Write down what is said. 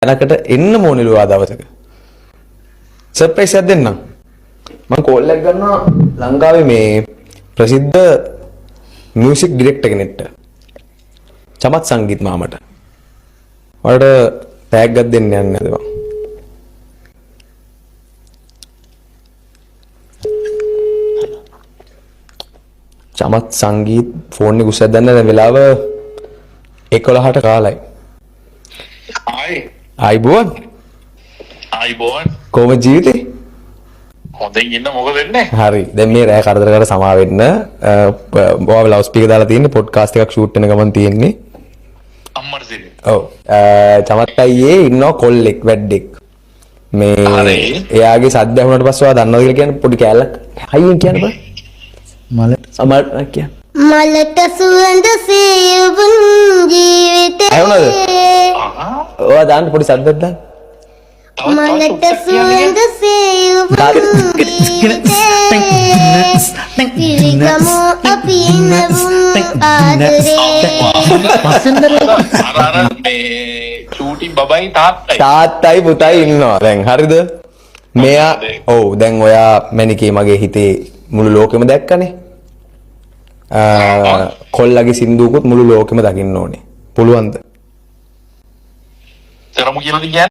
යනකට එන්න ඕනෙලු ආ දවසක. සර්ප්‍රයිස් එකක් දෙන්නම්. මම කෝල් එකක් ගන්නවා ලංකාවේ මේ ප්‍රසිද්ධ මියුසික් ඩිරෙක්ටර් කෙනෙක්ට. චමත් සංගීත් මාමට. ඔයාලට ටැග් එකක් දෙන්න යන්නේ නැද මම. චමත් සංගීත් ෆෝන් එක උස්සලා දැන් වෙලාව 11ට කාලයි. ආයිබෝන් කොහොමද ජීවිතේ? හොඳින් ඉන්න මොකද වෙන්නේ? හරි. දැන් මේ රෑ කරදර කර සමා වෙන්න. ඔයාලා ලවුඩ් ස්පීකර් දාලා තියෙන්නේ පොඩ්කාස්ට් එකක් ෂූට් වෙන ගමන් තියෙන්නේ. අම්මට දෙන්නේ. ඔව්. චමත් අයියේ ඉන්නව කොල්ලෙක් වැඩෙක්. මේ එයාගේ සද්ද ඇහුනට පස්සේ ඔයා දන්නවද කියලා කියන්නේ පොඩි කෑල්ලක්. හයියෙන් කියන්න බෑ. මලට කියන්න. මලට සුවඳ සේවුන් ජීවිතේ ඇහුනද? ඔයා දාන්න පොඩි සද්දයක් දාන්න. මලට සුවඳ සේවුන් පිරිගමු අපි නවුම් ආදරේ අර මේ චූටි බබයි තාත්තයි. තාත්තයි පුතයි ඉන්නවා දැන් හරිද? මෙයා ඔව් දැන් ඔයා මැනිකේ මගේ හිතේ මුළු ලෝකෙම දැක්කනේ. කොල්ලගේ සින්දුවකුත් මුළු ලෝකෙම දකින්න ඕනේ. පුළුවන්ද? තරමු කියලා කියන්නේ